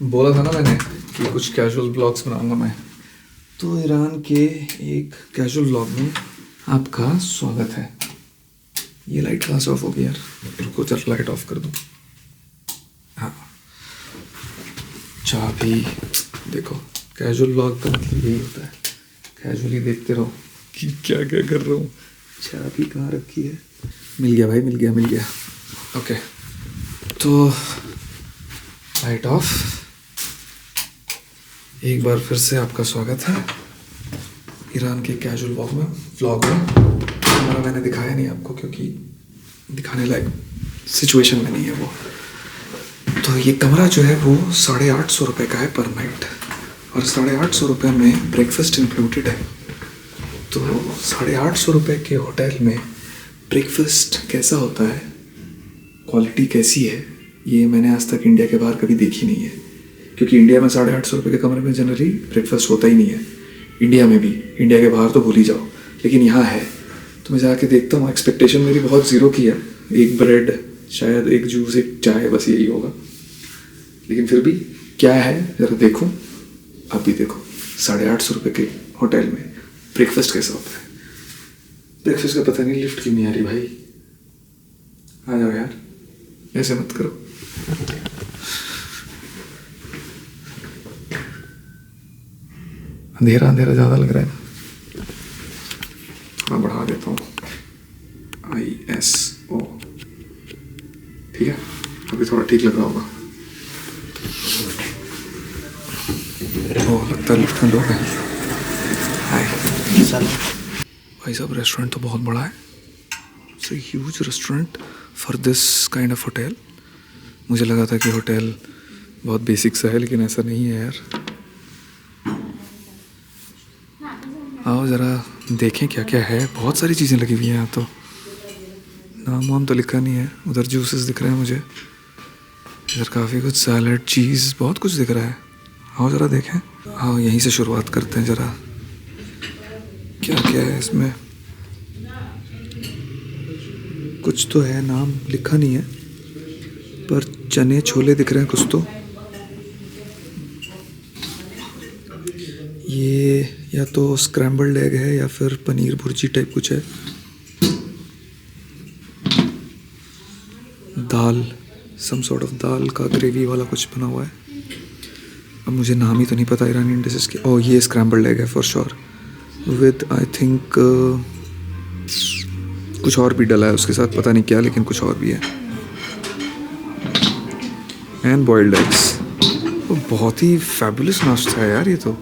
बोला था ना मैंने कि कुछ कैजुअल ब्लॉग्स बनाऊंगा मैं। तो ईरान के एक कैजुअल ब्लॉग में आपका स्वागत है। ये लाइट कहाँ से ऑफ हो गई यार? रुको चल लाइट ऑफ कर दूँ। हाँ, चाह भी देखो, कैजुअल ब्लॉग का मतलब यही होता है, कैजुअली देखते रहो कि क्या क्या कर रहा हूँ। चाह भी कहाँ रखी है? मिल गया भाई, मिल गया। ओके, तो लाइट ऑफ। एक बार फिर से आपका स्वागत है ईरान के कैजुअल व्लॉग में। हमारा मैंने दिखाया नहीं आपको क्योंकि दिखाने लायक सिचुएशन में नहीं है वो। तो ये कमरा जो है वो 850 रुपये का है पर नाइट, और 850 रुपये में ब्रेकफास्ट इंक्लूडेड है। तो 850 रुपये के होटल में ब्रेकफास्ट कैसा होता है, क्वालिटी कैसी है, ये मैंने आज तक इंडिया के बाहर कभी देखी नहीं है। क्योंकि इंडिया में 850 रुपये के कमरे में जनरली ब्रेकफास्ट होता ही नहीं है, इंडिया में भी। इंडिया के बाहर तो भूल ही जाओ, लेकिन यहाँ है। तो मैं जाके देखता हूँ। एक्सपेक्टेशन मेरी बहुत ज़ीरो की है, एक ब्रेड, शायद एक जूस, एक चाय, बस यही होगा। लेकिन फिर भी क्या है ज़रा देखो, आप भी देखो। 850 रुपये के होटल में ब्रेकफास्ट कैसा होता है। ब्रेकफास्ट का पता नहीं लिफ्ट क्यों नहीं आ रही भाई। आ जाओ यार, ऐसे मत करो। अंधेरा ज़्यादा लग रहा है ना, थोड़ा बढ़ा देता हूँ। ISO ठीक है, अभी थोड़ा ठीक लग रहा होगा। ओह, लगता है लिफ्ट में लोग हैं। हाय भाई साहब, रेस्टोरेंट तो बहुत बड़ा है। It's a huge restaurant for this kind of hotel. मुझे लगा था कि होटल बहुत बेसिक सा है, लेकिन ऐसा नहीं है यार। आओ ज़रा देखें क्या क्या है। बहुत सारी चीज़ें लगी हुई हैं यहाँ। तो नाम वाम तो लिखा नहीं है। उधर जूसेस दिख रहे हैं मुझे, इधर काफ़ी कुछ सैलड, चीज़, बहुत कुछ दिख रहा है। आओ ज़रा देखें। आओ यहीं से शुरुआत करते हैं ज़रा, क्या क्या है इसमें। कुछ तो है, नाम लिखा नहीं है, पर चने छोले दिख रहे हैं कुछ तो। ये या तो स्क्रैम्बल्ड एग है या फिर पनीर भुर्जी टाइप कुछ है। दाल, सम सॉर्ट ऑफ दाल का ग्रेवी वाला कुछ बना हुआ है। अब मुझे नाम ही तो नहीं पता ईरानियन डिशेस के। ओह, ये स्क्रैम्बल्ड एग है for sure, with I think कुछ और भी डला है उसके साथ, पता नहीं क्या, लेकिन कुछ और भी है। And boiled eggs. बहुत ही फैबुलस नाश्ता है यार ये तो।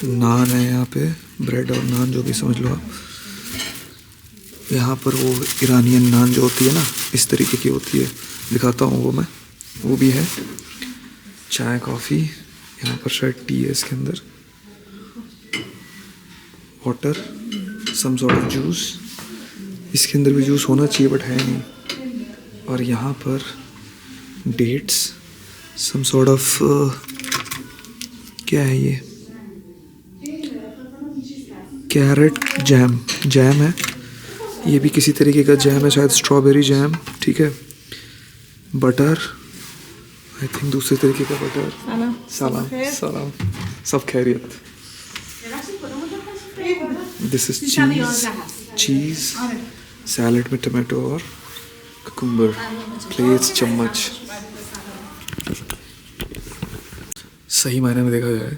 नान है यहाँ पे, ब्रेड और नान जो भी समझ लो आप। यहाँ पर वो ईरानियन नान जो होती है ना, इस तरीके की होती है, दिखाता हूँ वो मैं, वो भी है। चाय कॉफ़ी, यहाँ पर शायद टी है इसके अंदर, water, some sort of juice. इसके अंदर भी जूस होना चाहिए बट है नहीं। और यहाँ पर डेट्स, सम सॉर्ट ऑफ क्या है ये, कैरेट जैम है। ये भी किसी तरीके का जैम है, शायद स्ट्रॉबेरी जैम, ठीक है। बटर, आई थिंक दूसरे तरीके का बटर। सलाम, सब खैरियत। दिस इज चीज़, सैलड में टमाटो और कुकुम्बर, प्लेट्स, चम्मच। सही मायने में देखा जाए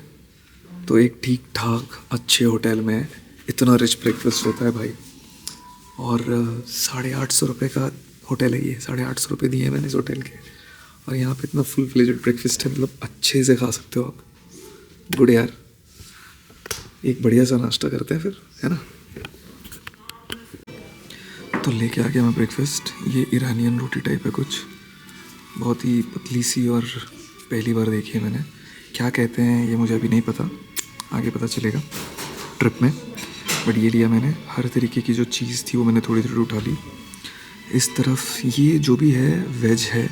तो एक ठीक ठाक अच्छे होटल में इतना रिच ब्रेकफास्ट होता है भाई। और 850 रुपये का होटल है ये। 850 रुपये दिए हैं मैंने इस होटल के, और यहाँ पे इतना फुल फ्लेजेड ब्रेकफास्ट है, मतलब अच्छे से खा सकते हो आप। गुड यार, एक बढ़िया सा नाश्ता करते हैं फिर, है ना। तो लेके आ गया मैं ब्रेकफास्ट। ये ईरानियन रोटी टाइप है कुछ, बहुत ही पतली सी, और पहली बार देखी है मैंने। क्या कहते हैं ये मुझे अभी नहीं पता, आगे पता चलेगा ट्रिप में। बट ये लिया मैंने। हर तरीके की जो चीज़ थी वो मैंने थोड़ी थोड़ी उठा ली। इस तरफ ये जो भी है वेज है,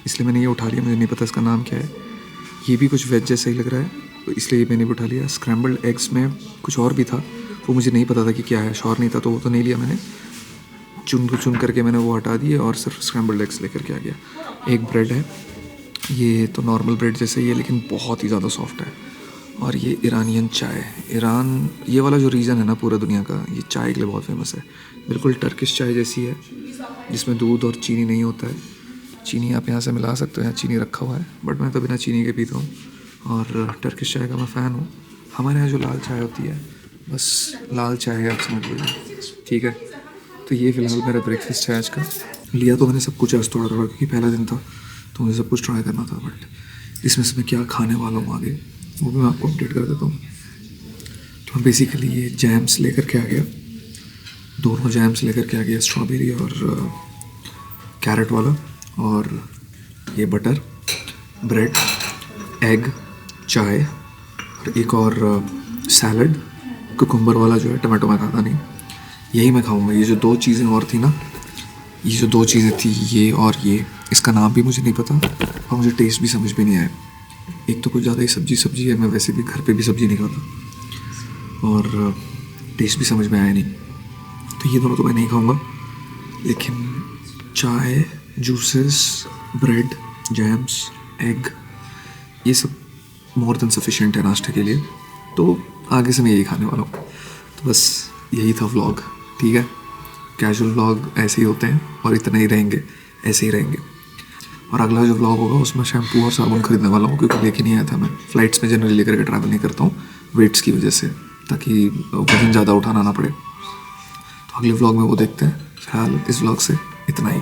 इसलिए मैंने ये उठा लिया। मुझे नहीं पता इसका नाम क्या है। ये भी कुछ वेज जैसा ही लग रहा है, तो इसलिए मैंने भी उठा लिया। स्क्रैम्बल्ड एग्स में कुछ और भी था, वो मुझे नहीं पता था कि क्या है, श्योर नहीं था, तो वो तो नहीं लिया मैंने। चुन करके मैंने वो हटा दिए और सिर्फ स्क्रैम्बल्ड एग्स लेकर के आ गया। एक ब्रेड है, ये तो नॉर्मल ब्रेड जैसे ही है लेकिन बहुत ही ज़्यादा सॉफ्ट है। और ये ईरानियन चाय, ईरान ये वाला जो रीजन है ना पूरा दुनिया का, ये चाय के लिए बहुत फेमस है। बिल्कुल टर्किश चाय जैसी है, जिसमें दूध और चीनी नहीं होता है। चीनी आप यहाँ से मिला सकते हो, यहाँ चीनी रखा हुआ है, बट मैं तो बिना चीनी के पीता हूँ। और टर्किश चाय का मैं फ़ैन हूँ। हमारे यहाँ जो लाल चाय होती है, बस लाल चाय है, आप समझ लीजिए, ठीक है। तो ये फ़िलहाल मेरा ब्रेकफास्ट है आज का। लिया तो मैंने सब कुछ आज थोड़ा थोड़ा, क्योंकि पहला दिन था तो मुझे सब कुछ ट्राई करना था, बट इसमें से मैं क्या खाने वाला हूँ आगे वो भी मैं आपको अपडेट कर देता हूँ। तो मैं बेसिकली ये जैम्स लेकर के आ गया, दोनों जैम्स लेकर के आ गया, स्ट्रॉबेरी और कैरेट वाला, और ये बटर, ब्रेड, एग, चाय और एक और सैलड, कुकुम्बर वाला जो है, टमाटो मैं खाता नहीं, यही मैं खाऊंगा। ये जो दो चीज़ें और थी ना, ये जो दो चीज़ें थी, ये और ये, इसका नाम भी मुझे नहीं पता और मुझे टेस्ट भी समझ में नहीं आया। एक तो कुछ ज़्यादा ही सब्जी है, मैं वैसे भी घर पे भी सब्ज़ी नहीं खाता, और टेस्ट भी समझ में आया नहीं। तो ये दोनों तो मैं नहीं खाऊंगा, लेकिन चाय, जूसेस, ब्रेड, जैम्स, एग, ये सब मोर देन सफिशिएंट है नाश्ते के लिए। तो आगे से मैं यही खाने वाला हूँ। तो बस यही था व्लॉग, ठीक है। कैजुअल व्लॉग ऐसे ही होते हैं और इतना ही रहेंगे, ऐसे ही रहेंगे। और अगला जो व्लॉग होगा उसमें शैम्पू और साबुन खरीदने वाला हूँ, क्योंकि लेके नहीं आया था मैं। फ़्लाइट्स में जनरली लेकर के ट्रैवल नहीं करता हूँ वेट्स की वजह से, ताकि वजन ज़्यादा उठाना ना पड़े। तो अगले व्लॉग में वो देखते हैं। फिलहाल इस व्लॉग से इतना ही।